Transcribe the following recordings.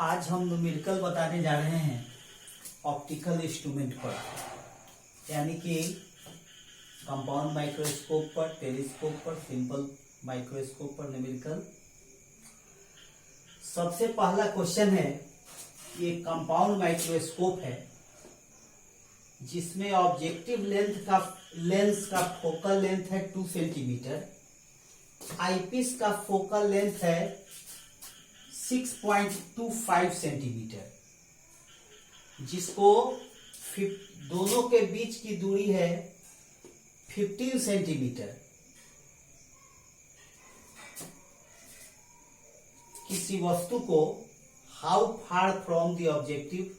आज हम न्यूमेरिकल बताने जा रहे हैं ऑप्टिकल इंस्ट्रूमेंट पर, यानी कि कंपाउंड माइक्रोस्कोप पर, टेलीस्कोप पर, सिंपल माइक्रोस्कोप पर न्यूमेरिकल। सबसे पहला क्वेश्चन है, ये कंपाउंड माइक्रोस्कोप है जिसमें ऑब्जेक्टिव लेंस का फोकल लेंथ है 2 सेंटीमीटर, आईपीस का फोकल लेंथ है 6.25 सेंटीमीटर, जिसको दोनों के बीच की दूरी है 15 सेंटीमीटर। किसी वस्तु को how far from the objective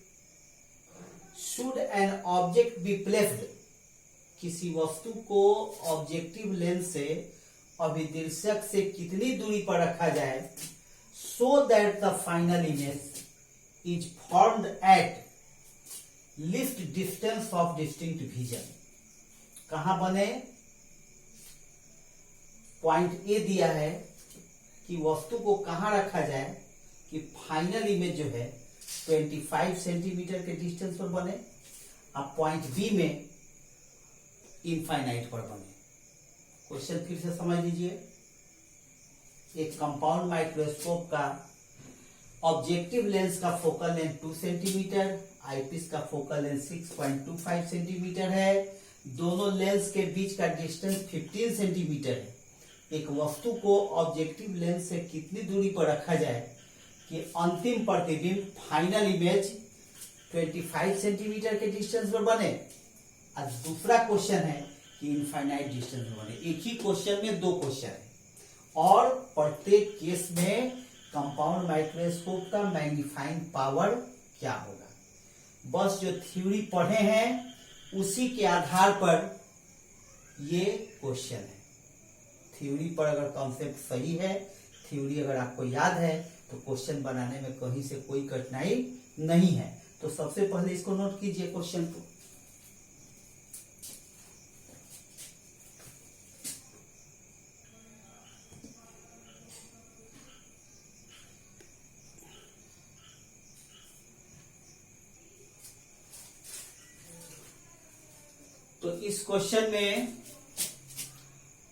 should an object be placed, किसी वस्तु को ऑब्जेक्टिव लेंस से अभिदर्शक से कितनी दूरी पर रखा जाए, so that the final image is formed at least distance of distinct vision। कहां बने? पॉइंट ए दिया है कि वस्तु को कहां रखा जाए कि फाइनल इमेज जो है 25 सेंटीमीटर के डिस्टेंस पर बने, अब पॉइंट बी में इनफाइनाइट पर बने। क्वेश्चन फिर से समझ लीजिए। एक कंपाउंड माइक्रोस्कोप का ऑब्जेक्टिव लेंस का फोकल लेंथ 2 सेंटीमीटर, आईपीस का फोकल लेंथ 6.25 सेंटीमीटर है, दोनों लेंस के बीच का डिस्टेंस 15 सेंटीमीटर है। एक वस्तु को ऑब्जेक्टिव लेंस से कितनी दूरी पर रखा जाए कि अंतिम प्रतिबिंब फाइनल इमेज 25 सेंटीमीटर के डिस्टेंस पर बने। और दूसरा क्वेश्चन है कि इनफाइनाइट डिस्टेंस पर बने। एक ही क्वेश्चन में दो क्वेश्चन है और प्रत्येक केस में कंपाउंड माइक्रोस्कोप का मैग्नीफाइंग पावर क्या होगा। बस जो थ्योरी पढ़े हैं उसी के आधार पर ये क्वेश्चन है। थ्योरी पर अगर कॉन्सेप्ट सही है, थ्योरी अगर आपको याद है, तो क्वेश्चन बनाने में कहीं से कोई कठिनाई नहीं है। तो सबसे पहले इसको नोट कीजिए क्वेश्चन को। तो इस क्वेश्चन में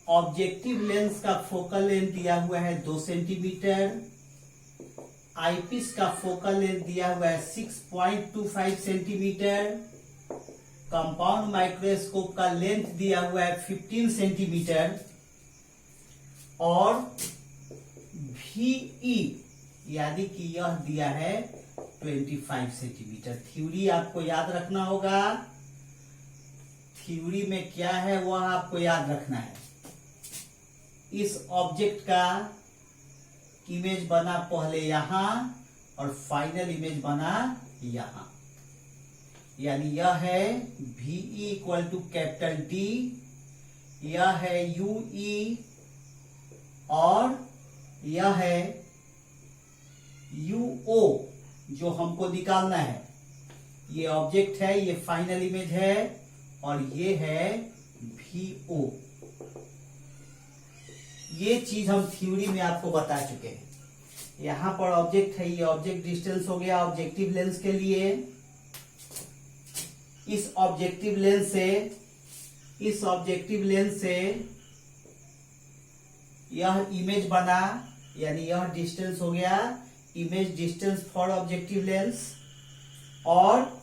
ऑब्जेक्टिव लेंस का फोकल लेंथ दिया हुआ है 2 सेंटीमीटर, आईपीस का फोकल लेंथ दिया हुआ है 6.25 सेंटीमीटर, कंपाउंड माइक्रोस्कोप का लेंथ दिया हुआ है 15 सेंटीमीटर और VE यानी कि यह दिया है 25 सेंटीमीटर। थ्योरी आपको याद रखना होगा। थ्योरी में क्या है वह आपको याद रखना है। इस ऑब्जेक्ट का इमेज बना पहले यहां और फाइनल इमेज बना यहां, यानी यह है VE equal to capital D, यह है UE और यह है UO जो हमको निकालना है। ये ऑब्जेक्ट है, ये फाइनल इमेज है और ये है VO। ये चीज हम थ्योरी में आपको बता चुके हैं। यहां पर ऑब्जेक्ट है, ये ऑब्जेक्ट डिस्टेंस हो गया ऑब्जेक्टिव लेंस के लिए। इस ऑब्जेक्टिव लेंस से यह इमेज बना, यानी यह डिस्टेंस हो गया image distance for objective lens, और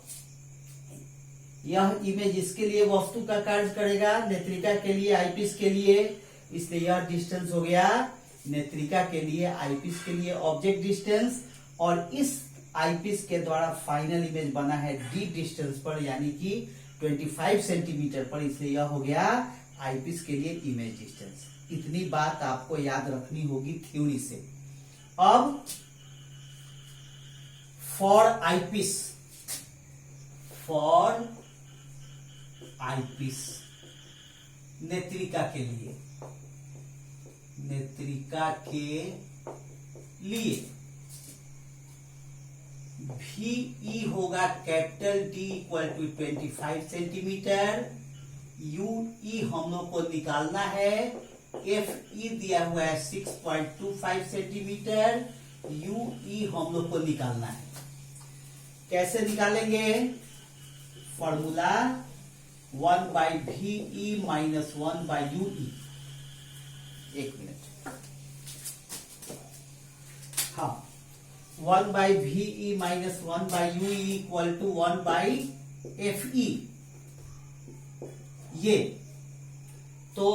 यह इमेज इसके लिए वस्तु का कार्य करेगा, नेत्रिका के लिए, आईपीस के लिए, इसलिए यह डिस्टेंस हो गया नेत्रिका के लिए, आईपीस के लिए ऑब्जेक्ट डिस्टेंस, और इस आईपीस के द्वारा फाइनल इमेज बना है डी डिस्टेंस पर, यानी कि 25 सेंटीमीटर पर, इसलिए यह हो गया आईपीस के लिए इमेज डिस्टेंस। इतनी बात आपको याद रखनी होगी थ्योरी से। अब फॉर आईपीस नेत्रिका के लिए VE होगा capital D equal to 25 centimetre, UE हम लोग को निकालना है, FE दिया हुआ है 6.25 सेंटीमीटर, यू ई हम लोग को निकालना है। कैसे निकालेंगे? Formula 1/VE minus 1/UE। एक मिनट, हाँ, 1/VE minus 1/UE equal to 1/FE। ये तो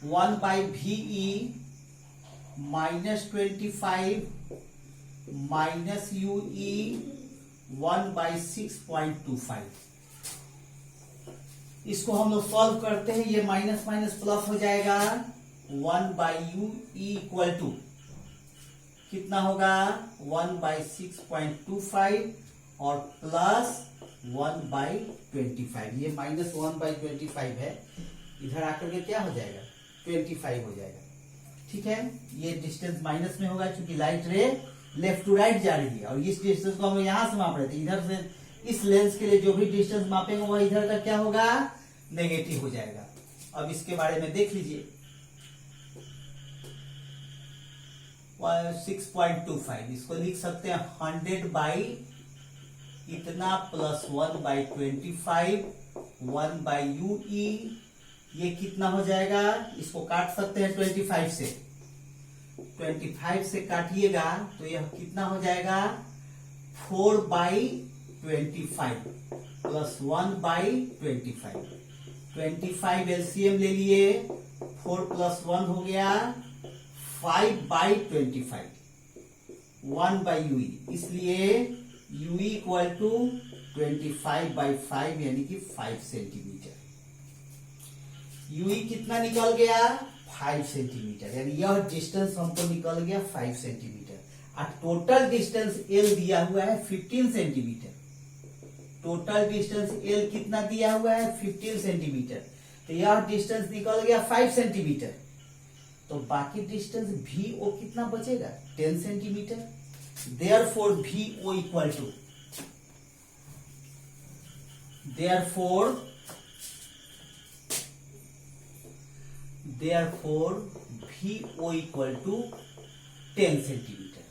1/VE माइनस 25 माइनस UE 1/6.25। इसको हम लोग सॉल्व करते हैं, ये माइनस माइनस प्लस हो जाएगा। 1/UE इक्वल टू कितना होगा? 1/6.25 और प्लस 1/25। ये माइनस 1/25 है, इधर आकर के क्या हो जाएगा? 25 हो जाएगा। ठीक है, ये डिस्टेंस माइनस में होगा क्योंकि लाइट रे लेफ्ट टू राइट जा रही है, और इस डिस्टेंस को हम यहां से माप रहे थे। इधर से इस लेंस के लिए जो भी डिस्टेंस मापेंगे वह इधर का क्या होगा? नेगेटिव हो जाएगा। अब इसके बारे में देख लीजिए। 6.25 इसको लिख सकते हैं 100 बाई इतना प्लस 1/25 1/UE। ये कितना हो जाएगा? इसको काट सकते हैं 25 से। 25 से काटिएगा तो यह कितना हो जाएगा? 4/25 प्लस 1/25। 25 एलसीएम ले लिए, 4 प्लस 1 हो गया 5/25 1/UE। इसलिए UE इक्वल टू 25/5 यानी कि 5 सेंटीमीटर। UE कितना निकल गया? 5 सेंटीमीटर, यानी यह डिस्टेंस हमको निकल गया 5 सेंटीमीटर। और टोटल डिस्टेंस L दिया हुआ है 15 सेंटीमीटर। टोटल डिस्टेंस L कितना दिया हुआ है? 15 सेंटीमीटर। तो यह डिस्टेंस निकल गया 5 सेंटीमीटर। तो बाकी डिस्टेंस VO कितना बचेगा? 10 centimetre. Therefore VO equal to VO equal to 10 centimetre.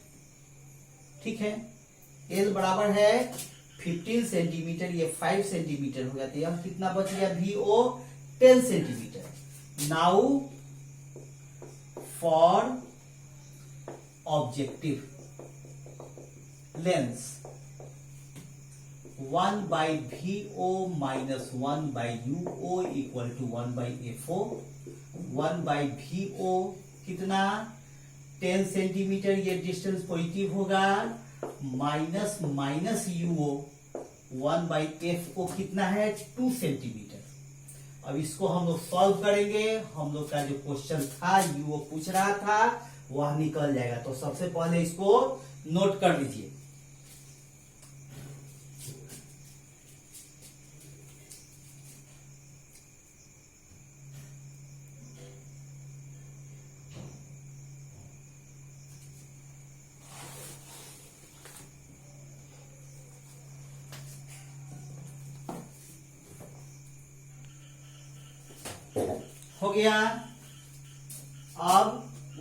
ठीक है, L बराबर है 15 सेंटीमीटर, ये 5 सेंटीमीटर हो गया, तो यह कितना बच गया? VO 10 centimetre. Now for objective lens 1/VO minus 1/UO equal to 1/FO। 1/VO कितना? 10 सेंटीमीटर, ये डिस्टेंस पॉजिटिव होगा, माइनस माइनस UO 1/FO कितना है? 2 सेंटीमीटर। अब इसको हम लोग सॉल्व करेंगे। हम लोग का जो क्वेश्चन था UO पूछ रहा था वह निकल जाएगा। तो सबसे पहले इसको नोट कर लीजिए। हो गया। अब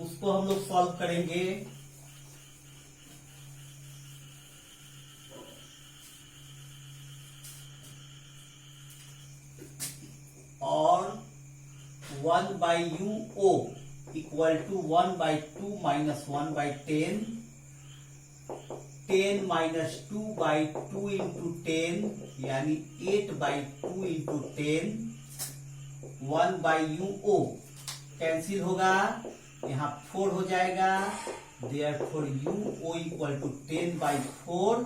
उसको हम लोग सॉल्व करेंगे। और 1/UO equal to 1/2 minus 1/10, 10 minus 2/2 into 10 यानी 8/2 इंटू 10। 1/UO कैंसिल होगा, यहाँ 4 हो जाएगा। Therefore UO इक्वल टू 10/4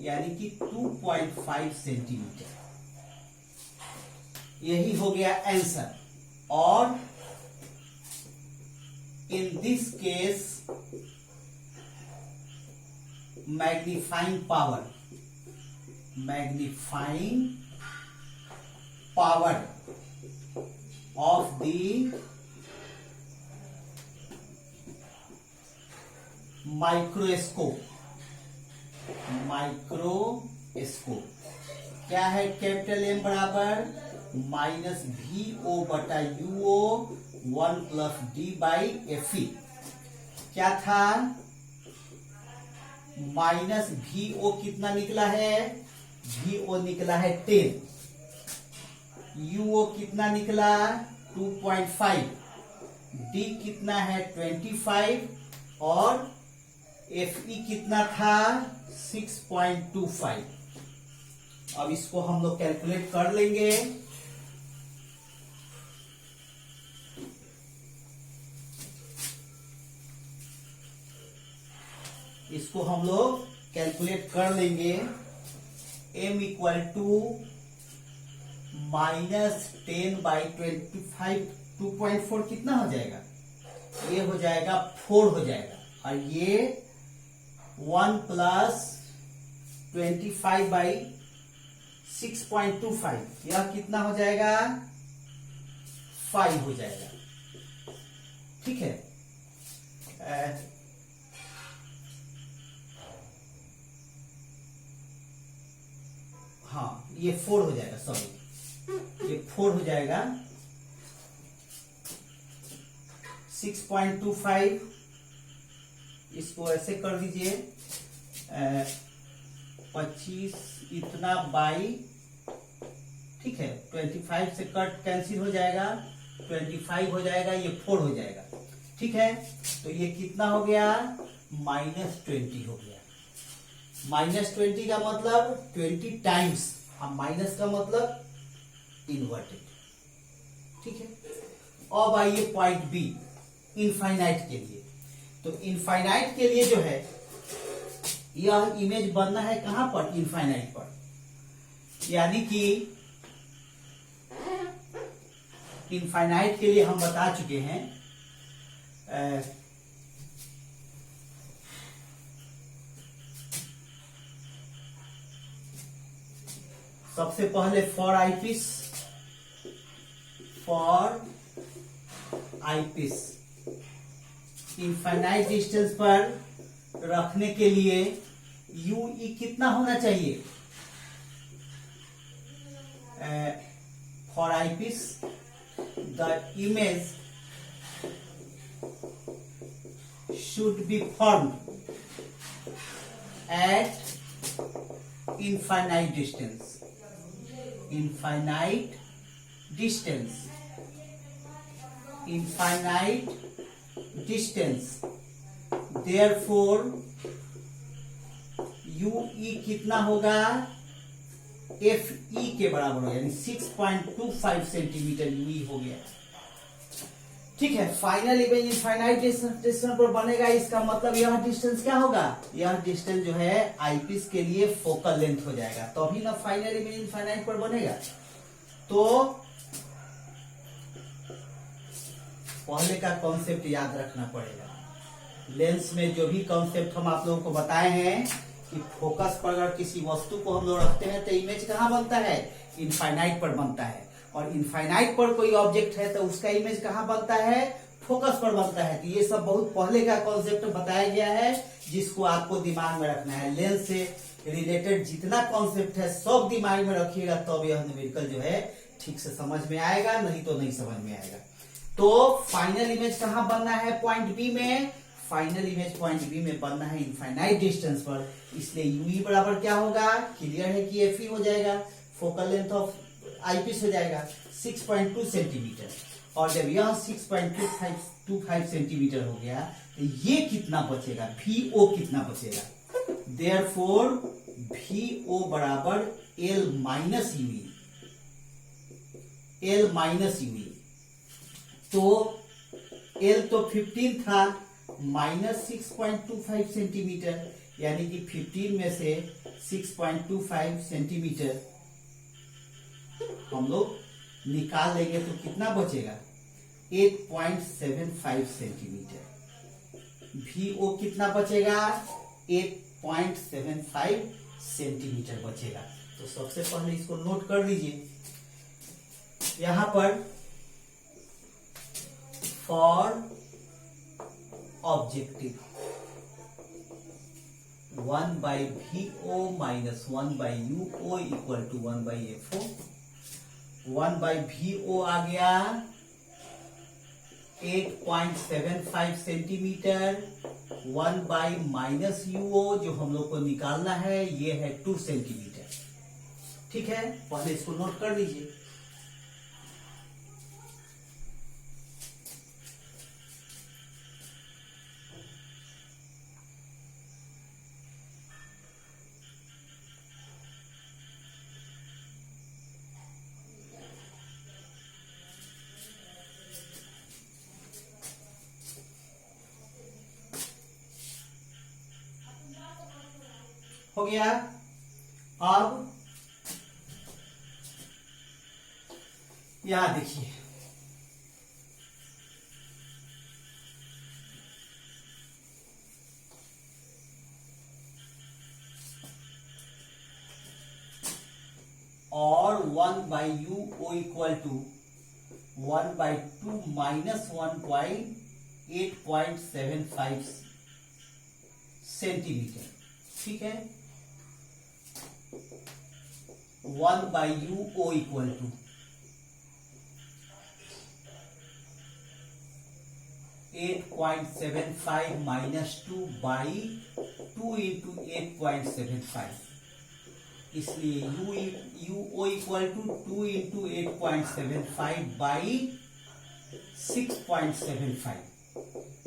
यानी कि 2.5 सेंटीमीटर। यही हो गया आंसर। और in this case magnifying power of the microscope क्या है? कैपिटल M बराबर माइनस VO बटा UO 1 plus D by FE। क्या था, माइनस VO कितना निकला है, VO निकला है 10, UO कितना निकला 2.5, D कितना है 25 और FE कितना था 6.25। अब इसको हम लोग कैलकुलेट कर लेंगे। इसको हम लोग कैलकुलेट कर लेंगे। m इक्वल टू -10/25, 2.4 कितना हो जाएगा, ये हो जाएगा 4 हो जाएगा, और ये 1 + 25/6.25 यह कितना हो जाएगा 5 हो जाएगा। ठीक है, हाँ ये 4 हो जाएगा, सॉरी ये 4 हो जाएगा। 6.25 इसको ऐसे कर दीजिए, 25 इतना बाई, ठीक है, 25 से कट कैंसिल हो जाएगा, 25 हो जाएगा, ये 4 हो जाएगा। ठीक है, तो ये कितना हो गया -20 हो गया। -20 का मतलब 20 टाइम्स, अब माइनस का मतलब इन्वर्टेड। ठीक है, अब आइए पॉइंट बी, इनफाइनाइट के लिए। तो इनफाइनाइट के लिए जो है यह इमेज बनना है कहां पर, इनफाइनाइट पर, यानी कि इनफाइनाइट के लिए हम बता चुके हैं सबसे पहले फॉर आईपीस इनफाइनाइट डिस्टेंस पर रखने के लिए यूई कितना होना चाहिए, for eyepiece the image should be formed at infinite distance, infinite distance, infinite distance, therefore UE कितना होगा FE के बराबर हो, यानी 6.25 सेंटीमीटर UE हो गया। ठीक है, फाइनल इमेज इनफाइनाइट डिस्टेंस पर बनेगा, इसका मतलब यह डिस्टेंस क्या होगा, यह डिस्टेंस जो है आईपीस के लिए फोकल लेंथ हो जाएगा, तो अभी ना फाइनल इमेज इनफाइनाइट पर बनेगा। तो पहले का कॉन्सेप्ट याद रखना पड़ेगा। लेंस में जो भी कॉन्सेप्ट हम आप लोगों को बताए हैं कि फोकस पर अगर किसी वस्तु को हम लोग रखते हैं तो इमेज कहाँ बनता है, इनफाइनाइट पर बनता है, और इनफाइनाइट पर कोई ऑब्जेक्ट है तो उसका इमेज कहाँ बनता है, फोकस पर बनता है। तो ये सब बहुत पहले का कॉन्सेप्ट बताया गया है, जिसको आपको दिमाग में रखना है। लेंस से रिलेटेड जितना कॉन्सेप्ट है सब दिमाग में रखिएगा, तब यह न्यूमेरिकल जो है ठीक से समझ में आएगा, नहीं तो नहीं समझ में आएगा। तो फाइनल इमेज कहाँ बनना है, पॉइंट बी में। फाइनल इमेज पॉइंट बी में बनना है इनफाइनाइट डिस्टेंस पर, इसलिए यूई बराबर क्या होगा, क्लियर है कि एफ हो जाएगा, फोकल लेंथ ऑफ आईपीस हो जाएगा 6.2 सेंटीमीटर, और जब यह 6.25 सेंटीमीटर हो गया तो ये कितना बचेगा, VO कितना बचेगा, देयरफॉर VO बराबर L minus UE, L minus UE. तो L तो 15 था, माइनस 6.25 सेंटीमीटर, यानी कि 15 में से 6.25 सेंटीमीटर हम लोग निकाल लेंगे तो कितना बचेगा, 8.75 सेंटीमीटर। VO कितना बचेगा, 8.75 सेंटीमीटर बचेगा। तो सबसे पहले इसको नोट कर लीजिए, यहां पर for objective 1/VO minus 1/UO equal to 1/FO। 1/VO आ गया 8.75 सेंटीमीटर 1/-UO जो हम लोग को निकालना है ये है 2 सेंटीमीटर। ठीक है, पहले इसको नोट कर लीजिए। हो गया। अब यहां देखिए, और 1/UO equal to 1/2 minus 1.8.75 centimetre. ठीक है, 1/UO equal to 8.75 minus 2/2 into 8.75, इसलिए UO equal to 2 into 8.75 by 6.75।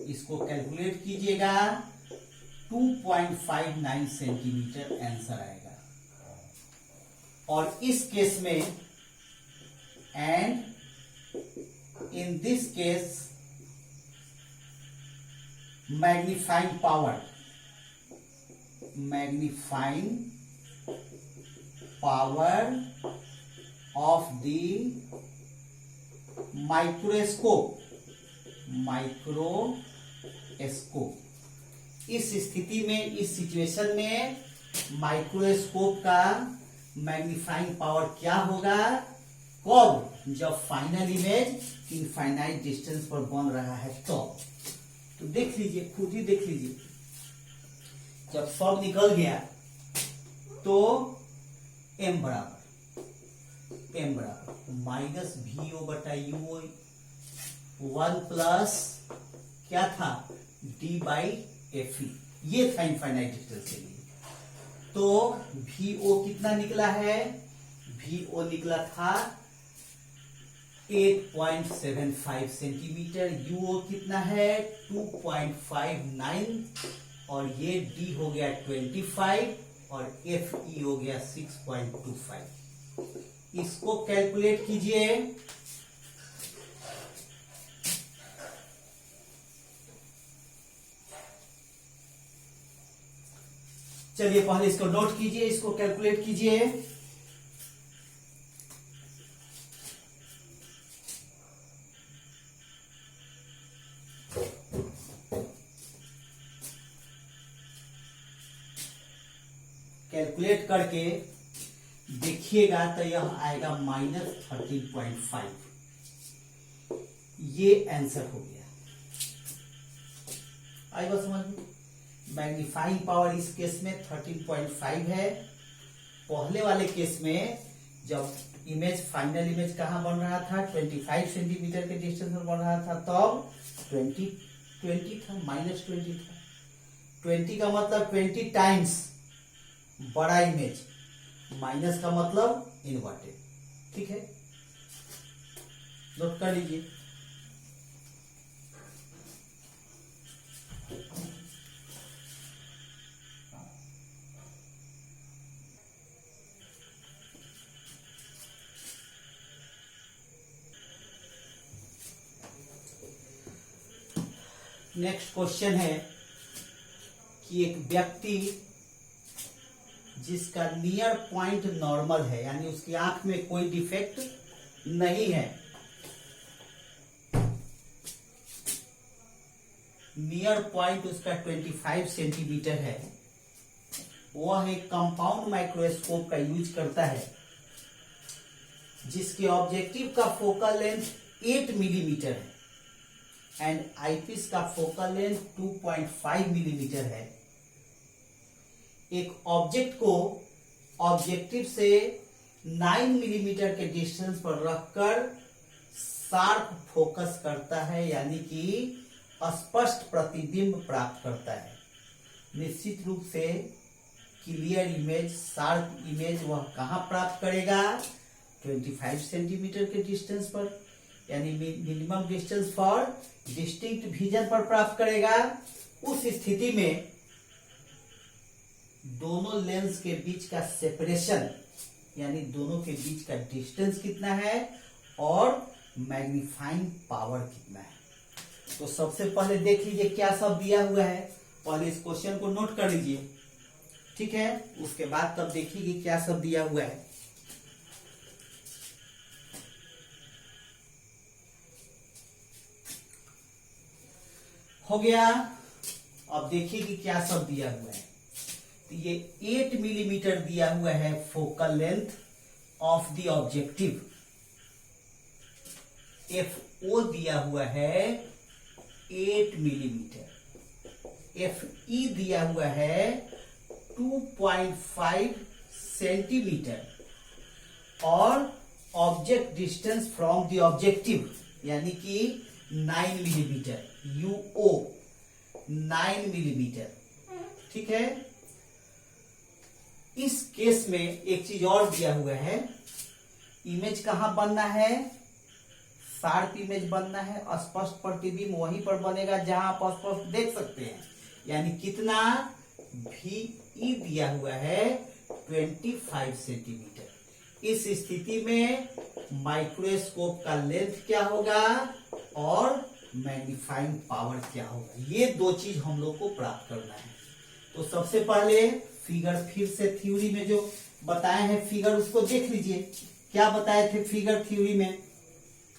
इसको कैलकुलेट कीजिएगा, 2.59 सेंटीमीटर आंसर आएगा। और इस केस में, and in this case magnifying power of the microscope इस स्थिति में, इस सिचुएशन में माइक्रोस्कोप का मैग्नीफाइंग पावर क्या होगा? कब? जब फाइनल इमेज इनफाइनाइट डिस्टेंस पर बन रहा है तो देख लीजिए, खुद ही देख लीजिए। जब सब निकल गया तो m बराबर माइनस VO/UO 1 प्लस क्या था? D/FE, ये था इनफाइनाइट डिस्टेंस के लिए। तो VO कितना निकला है? VO निकला था 8.75 सेंटीमीटर, UO कितना है? 2.59, और ये D हो गया 25 और FE हो गया 6.25। इसको कैलकुलेट कीजिए। चलिए पहले इसको नोट कीजिए, इसको कैलकुलेट कीजिए। कैलकुलेट करके देखिएगा तो यह आएगा -13.5। ये आंसर हो गया। आई बात समझ में? मैग्नीफाइंग पावर इस केस में 13.5 है। पहले वाले केस में जब इमेज, फाइनल इमेज कहां बन रहा था? 25 सेंटीमीटर के डिस्टेंस पर बन रहा था, तब 20 था, -20 था। 20 का मतलब 20 टाइम्स बड़ा इमेज, माइनस का मतलब इनवर्टेड। ठीक है, नोट कर लीजिए। नेक्स्ट क्वेश्चन है कि एक व्यक्ति जिसका नियर पॉइंट नॉर्मल है, यानी उसकी आंख में कोई डिफेक्ट नहीं है, नियर पॉइंट उसका 25 सेंटीमीटर है, वह एक कंपाउंड माइक्रोस्कोप का यूज करता है जिसके ऑब्जेक्टिव का फोकल लेंथ 8 मिलीमीटर है एंड आईपीस का फोकल लेंथ 2.5 मिलीमीटर है। एक ऑब्जेक्ट को ऑब्जेक्टिव से 9 मिलीमीटर के डिस्टेंस पर रखकर शार्प फोकस करता है, यानी कि स्पष्ट प्रतिबिंब प्राप्त करता है। निश्चित रूप से क्लियर इमेज, शार्प इमेज वह कहाँ प्राप्त करेगा? 25 सेंटीमीटर के डिस्टेंस पर, यानी minimum distance for distinct vision पर प्राप्त करेगा। उस स्थिति में दोनों लेंस के बीच का सेपरेशन, यानी दोनों के बीच का डिस्टेंस कितना है और मैग्नीफाइंग पावर कितना है। तो सबसे पहले देख लीजिए क्या सब दिया हुआ है। पहले इस क्वेश्चन को नोट कर लीजिए, ठीक है। उसके बाद तब देखिए कि क्या सब दिया हुआ है। हो गया। अब देखिए कि क्या सब दिया हुआ है। तो ये 8 मिलीमीटर दिया हुआ है focal length of the objective. FO दिया हुआ है 8 मिलीमीटर। FE दिया हुआ है 2.5 सेंटीमीटर। और object distance from the objective यानी कि 9 मिलीमीटर। UO 9 मिलीमीटर, ठीक है। इस केस में एक चीज और दिया हुआ है, इमेज कहां बनना है? शार्प इमेज बनना है। स्पष्ट प्रतिबिंब वहीं पर बनेगा जहां आप स्पष्ट देख सकते हैं, यानी कितना? VE दिया हुआ है 25 सेंटीमीटर। इस स्थिति में माइक्रोस्कोप का लेंथ क्या होगा और मैग्नीफाइंग पावर क्या होगा, ये दो चीज हम लोग को प्राप्त करना है। तो सबसे पहले फिगर, फिर से थ्योरी में जो बताए हैं फिगर उसको देख लीजिए। क्या बताए थे फिगर थ्योरी में?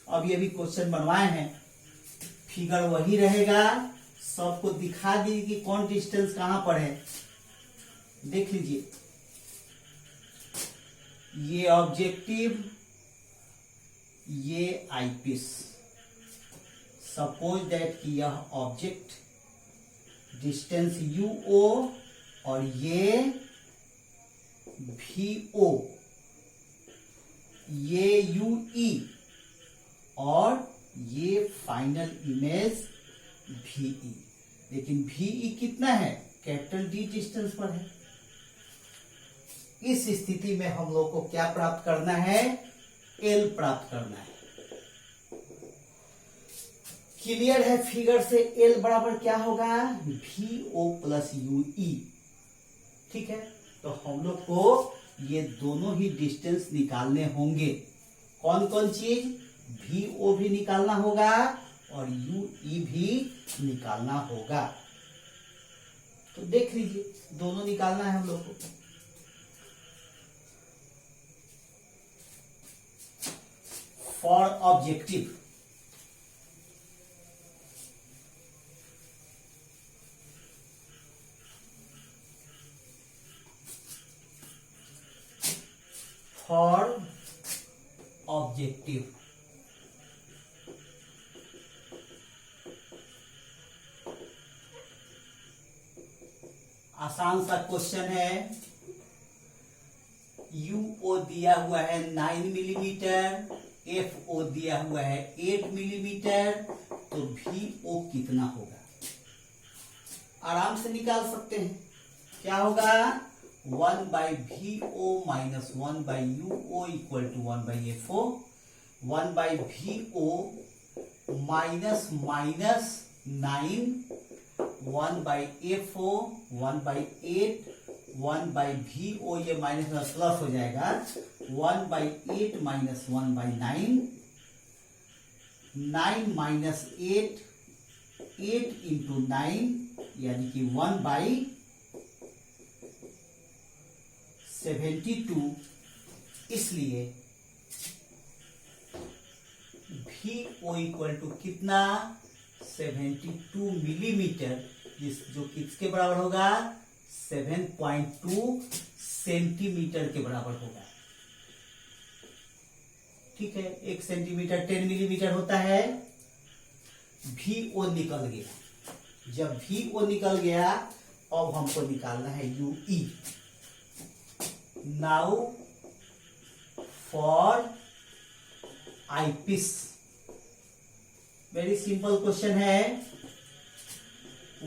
अभी अभी क्वेश्चन बनवाए हैं, फिगर वही रहेगा। सबको दिखा दीजिए कि कौन डिस्टेंस कहां पर है, देख लीजिए। ये ऑब्जेक्टिव, ये आईपीस। सपोज दैट कि यह ऑब्जेक्ट डिस्टेंस UO और ये VO, ये UE और ये फाइनल इमेज VE। लेकिन VE कितना है? कैपिटल D डिस्टेंस पर है। इस स्थिति में हम लोग को क्या प्राप्त करना है? L प्राप्त करना है। क्लियर है फिगर से? L बराबर क्या होगा? VO प्लस UE, ठीक है। तो हम लोग को ये दोनों ही डिस्टेंस निकालने होंगे। कौन कौन चीज? VO भी निकालना होगा और UE भी निकालना होगा। तो देख लीजिए, दोनों निकालना है हम लोग को। फॉर ऑब्जेक्टिव, फॉर ऑब्जेक्टिव आसान सा क्वेश्चन है। UO दिया हुआ है 9 मिलीमीटर, FO दिया हुआ है 8 मिलीमीटर, तो VO कितना होगा? आराम से निकाल सकते हैं। क्या होगा? 1/VO minus 1/UO equal to 1/FO। 1/VO minus 9, 1/FO 1/8, 1/VO ये माइनस में प्लस हो जाएगा। 1/8 माइनस 1/9, 9 माइनस 8, 8 इंटू 9 यानी कि 1/72। इसलिए VO इक्वल टू कितना? 72 मिलीमीटर, जो किसके बराबर होगा? 7.2 सेंटीमीटर के बराबर होगा, ठीक है। 1 सेंटीमीटर 10 मिलीमीटर होता है। VO निकल गया। जब VO निकल गया, अब हमको निकालना है UE। Now for eyepiece, very simple question है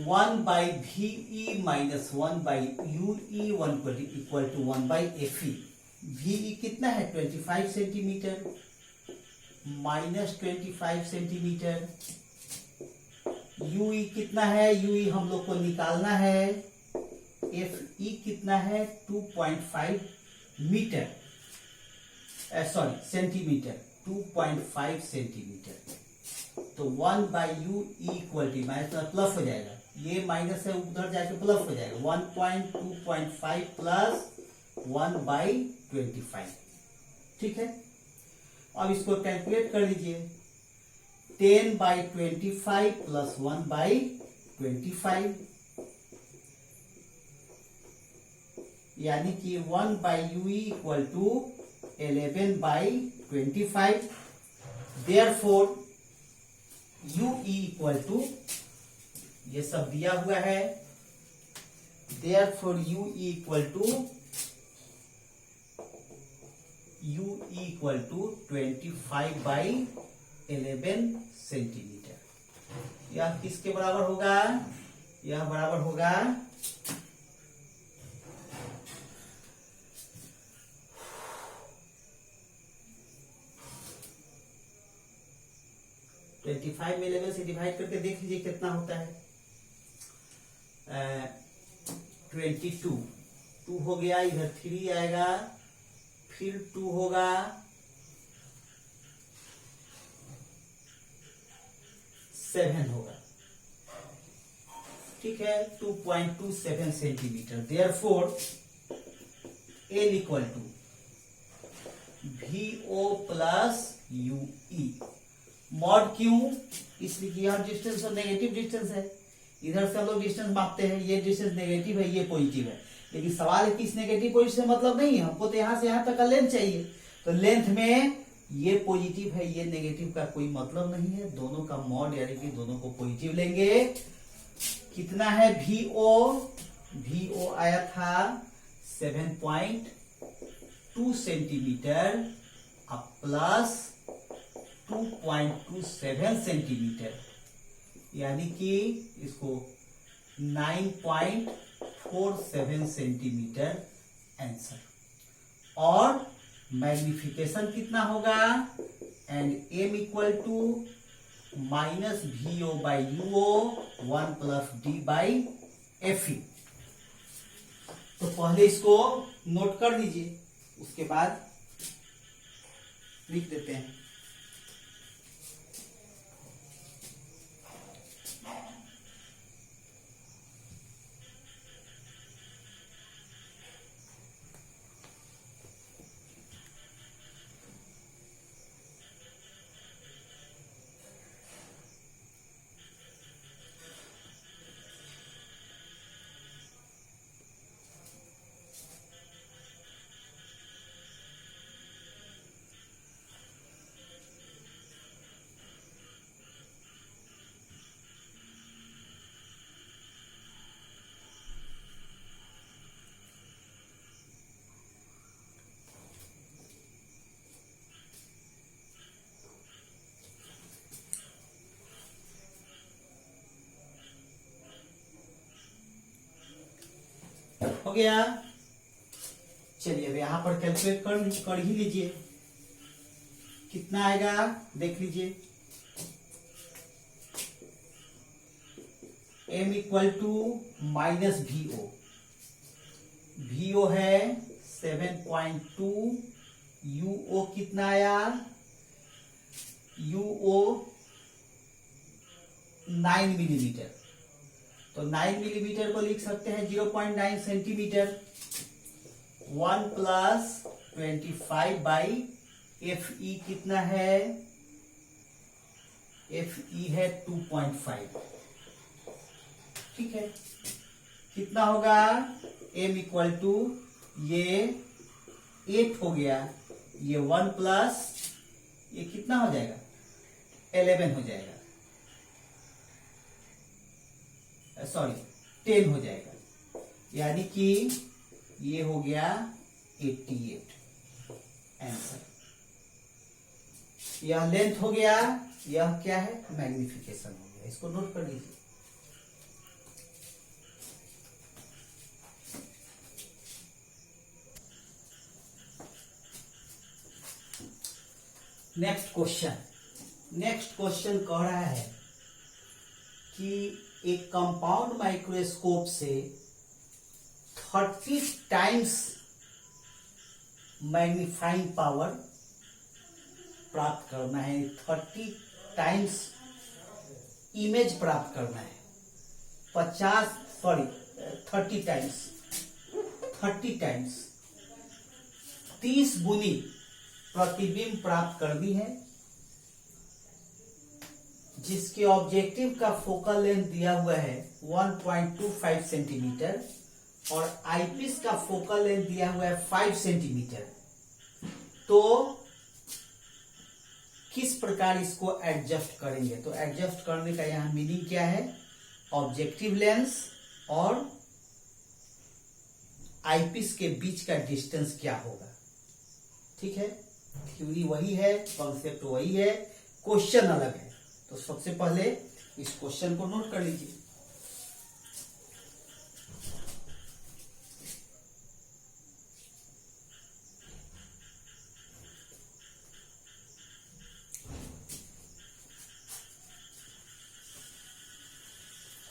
1/VE minus 1/UE 1 equal to 1/FE। VE कितना है 25 सेंटीमीटर माइनस 25 सेंटीमीटर। UE कितना है, UE हम लोग को निकालना है। FE कितना है 2.5 मीटर, सॉरी सेंटीमीटर, 2.5 सेंटीमीटर। तो 1/UE equal to minus plus हो जाएगा, ये माइनस है उधर जाके प्लस हो जाएगा 1.2.5 प्लस 1/25। ठीक है, अब इसको कैलकुलेट कर लीजिए 10/25 प्लस 1/25 यानी कि 1/UE equal to 11/25। Therefore UE equal to, ये सब दिया हुआ है, therefore UE equal to 25/11 centimetre. यह किसके बराबर होगा, यह बराबर होगा 25 में 11 से डिवाइड करके देख लीजिए कितना होता है। 22 2 हो गया, इधर 3 आएगा, फिर 2 होगा, 7 होगा। ठीक है, 2.27 centimetre. Therefore L equal to VO plus UE। Mod क्यों, इसलिए कि यह डिस्टेंस और नेगेटिव डिस्टेंस है, इधर से हम लोग डिस्टेंस मापते हैं, ये डिस्टेंस नेगेटिव है, ये पॉजिटिव है, लेकिन सवाल है कि इस नेगेटिव पॉजिटिव से मतलब नहीं है, हमको तो यहां से यहां तक का लेंथ चाहिए। तो लेंथ में ये पॉजिटिव है, ये नेगेटिव का कोई मतलब नहीं है, दोनों का मॉड यानी कि दोनों को पॉजिटिव लेंगे। कितना है VO आया था 7.2 सेंटीमीटर प्लस 2.27 सेंटीमीटर यानी कि इसको 9.47 सेंटीमीटर आंसर। और मैग्निफिकेशन कितना होगा, and M equal to minus VO/UO 1 plus D/FE। तो पहले इसको नोट कर लीजिए, उसके बाद लिख देते हैं। हो गया, चलिए अब यहां पर कैलकुलेट कर ही लीजिए, कितना आएगा देख लीजिए। M equal to minus VO है 7.2, UO कितना आया, UO 9 मिलीमीटर, तो 9 मिलीमीटर को लिख सकते हैं 0.9 सेंटीमीटर। 1 प्लस 25/FE कितना है, FE है 2.5। ठीक है, कितना होगा M इक्वल टू, ये 8 हो गया, ये 1 प्लस ये कितना हो जाएगा 11 हो जाएगा, सॉरी 10 हो जाएगा, यानी कि ये हो गया 88 आंसर। यह लेंथ हो गया यह क्या है, मैग्निफिकेशन हो गया, इसको नोट कर लीजिए। नेक्स्ट क्वेश्चन कह रहा है कि एक कंपाउंड माइक्रोस्कोप से 30 टाइम्स मैग्नीफाइंग पावर प्राप्त करना है, 30 टाइम्स इमेज प्राप्त करना है, 30 टाइम्स 30 गुनी प्रतिबिंब प्राप्त करनी है, जिसके ऑब्जेक्टिव का फोकल लेंथ दिया हुआ है 1.25 सेंटीमीटर और आईपीस का फोकल लेंथ दिया हुआ है 5 सेंटीमीटर। तो किस प्रकार इसको एडजस्ट करेंगे? तो एडजस्ट करने का यहां मीनिंग क्या है, ऑब्जेक्टिव लेंस और आईपीस के बीच का डिस्टेंस क्या होगा। ठीक है, थ्योरी वही है, कॉन्सेप्ट वही है, क्वेश्चन अलग है। तो सबसे पहले इस क्वेश्चन को नोट कर लीजिए।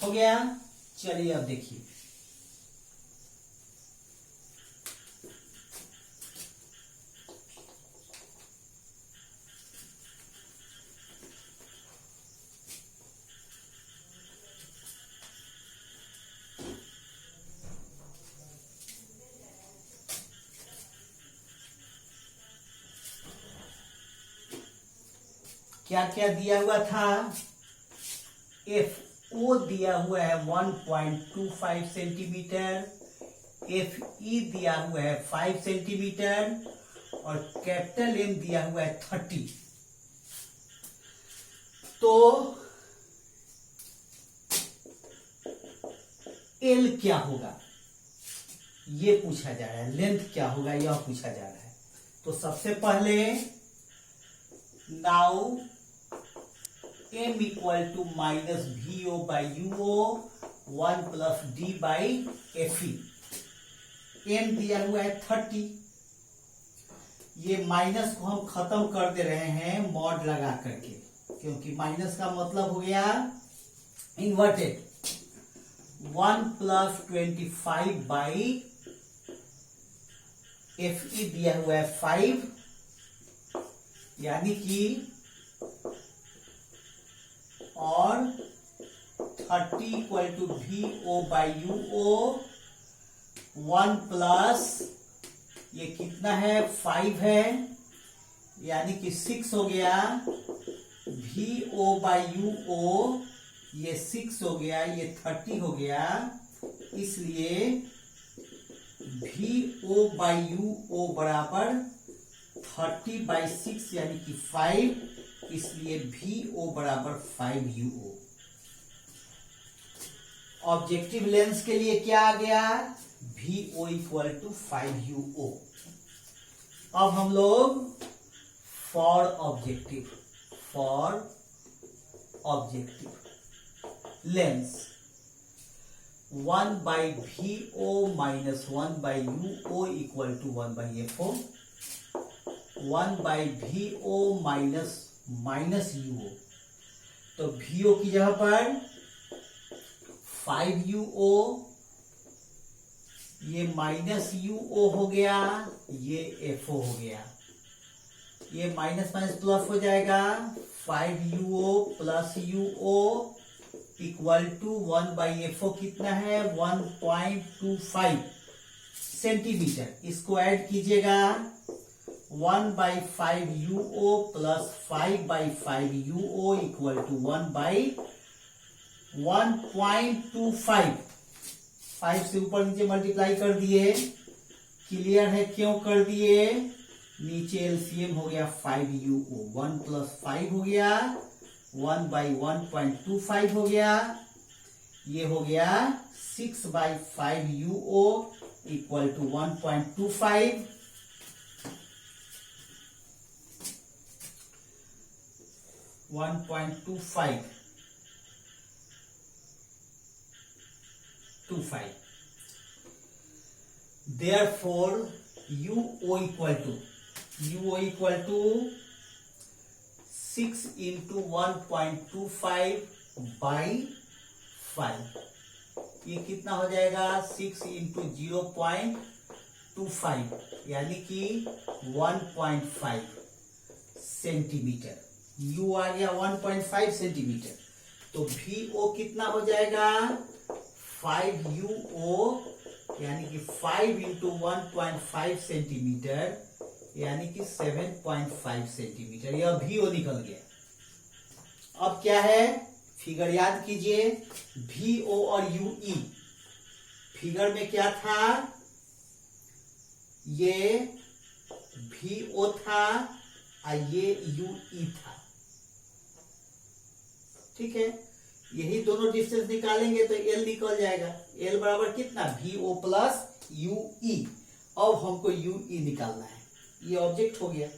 हो गया, चलिए अब देखिए। क्या क्या दिया हुआ था, एफ ओ दिया हुआ है 1.25 सेंटीमीटर, एफ ई दिया हुआ है 5 सेंटीमीटर और कैपिटल एम दिया हुआ है 30। तो एल क्या होगा ये पूछा जा रहा है, लेंथ क्या होगा यह पूछा जा रहा है। तो सबसे पहले now m equal to minus V O by you O 1 plus D by F E. m दिया हुआ है 30, ये माइनस को हम खत्म कर दे रहे हैं मॉड लगा करके, क्योंकि माइनस का मतलब हो गया inverted. 1 plus 25 by F E दिया हुआ है 5, यानी कि और 30 equal to V O by you O 1 plus ये कितना है 5 है, यानी कि 6 हो गया, वी ओ बाई यू ओ ये 6 हो गया, ये 30 हो गया, इसलिए वी ओ बाई यू ओ बराबर 30/6 यानी कि 5, इसलिए वी ओ बराबर 5 यू ओ। ऑब्जेक्टिव लेंस के लिए क्या आ गया, v o equal to 5 you o. अब हम लोग for objective lens 1 by v o minus 1 by you O equal to 1 by F o, 1 by v o minus u o. तो v ओ की जगह पर 5 यू ओ, ये माइनस यू ओ हो गया, ये एफ ओ हो गया, ये माइनस माइनस प्लस हो जाएगा, 5 you O plus U O equal to 1 by F O कितना है 1.25 सेंटीमीटर। इसको ऐड कीजिएगा, 1 by 5 you O plus 5 by 5 you O equal to 1 by 1.25। 5 से ऊपर नीचे मल्टीप्लाई कर दिए, क्लियर है क्यों कर दिए, नीचे एलसीएम हो गया 5 यू ओ, 1 प्लस 5 हो गया, 1 बाई 1.25 हो गया, ये हो गया 6 by 5 you O equal to 1.25। 1.25 therefore UO equal to 6 into 1.25 by 5। ये कितना हो जाएगा 6 इंटू 0.25 यानी कि 1.5 सेंटीमीटर। U आ गया 1.5 सेंटीमीटर। तो VO कितना हो जाएगा 5UO यानी कि 5 इंटू 1.5 सेंटीमीटर यानी कि 7.5 सेंटीमीटर। यह VO निकल गया। अब क्या है फिगर याद कीजिए VO और UE। फिगर में क्या था ये VO था और ये UE था। ठीक है यही दोनों डिस्टेंस निकालेंगे तो L निकल जाएगा। L बराबर कितना VO प्लस UE। अब हमको UE निकालना है। ये ऑब्जेक्ट हो गया।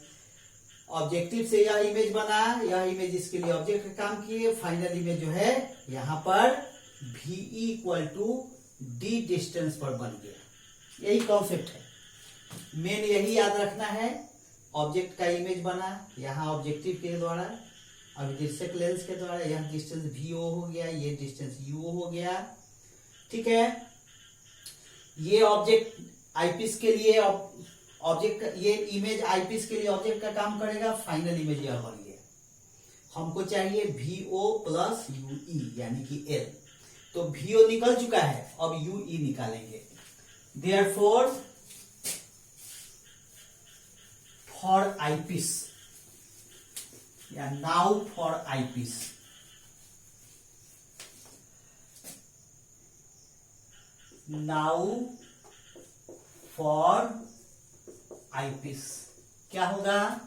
ऑब्जेक्टिव से यह इमेज बना, यह इमेज इसके लिए ऑब्जेक्ट का काम किए। फाइनल इमेज जो है यहां पर VE equal to D distance पर बन गया। यही कॉन्सेप्ट है। मेन यही याद रखना है। ऑब्जेक्ट का इमेज बना यहाँ ऑब्जेक्टिव के द्वारा, अब डिस्टेंस लेंस के द्वारा यह डिस्टेंस VO हो गया, ये डिस्टेंस UO हो गया। ठीक है ये ऑब्जेक्ट आईपीस के लिए ऑब्जेक्ट, ये इमेज आईपीस के लिए ऑब्जेक्ट का काम करेगा। फाइनल इमेज यह बन गया। हमको चाहिए VO प्लस UE यानी कि L। तो VO निकल चुका है, अब UE निकालेंगे। देयरफॉर फॉर आईपीस या now for eyepiece, now for eyepiece क्या होगा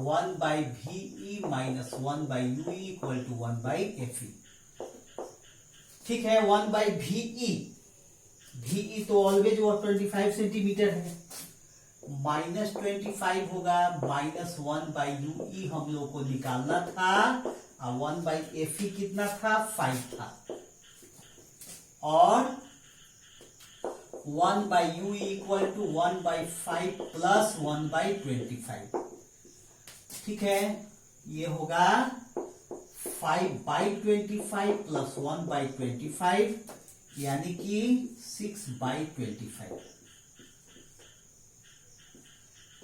1 by VE minus 1 by UE equal to 1 by FE। ठीक है 1 by VE, VE तो ऑलवेज वो 25 सेंटीमीटर है, माइनस 25 होगा माइनस 1 by UE हम लोग को निकालना था और 1 by FE कितना था 5 था और 1 by UE equal to 1 by 5 plus 1 by 25। ठीक है ये होगा 5 by 25 प्लस 1 by 25 यानी कि 6 by 25।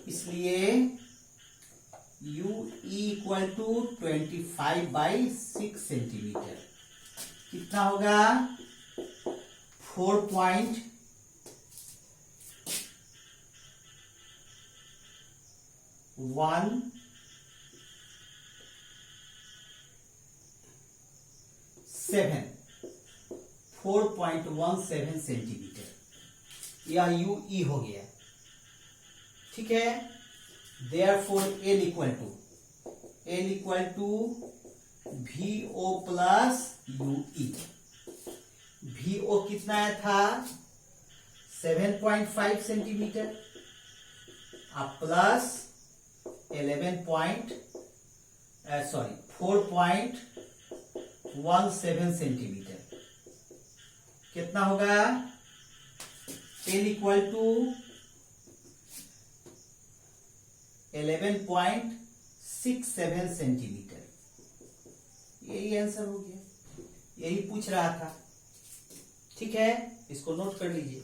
इसलिए UE equal to 25 by 6 centimetre कितना होगा 4.1 4.17 सेंटीमीटर यह UE हो गया। ठीक है therefore L equal to VO plus UE। VO कितना था 7.5 सेंटीमीटर प्लस 4.17 सेंटीमीटर कितना होगा L इक्वल टू 11.67 सेंटीमीटर। यही आंसर हो गया, यही पूछ रहा था। ठीक है इसको नोट कर लीजिए।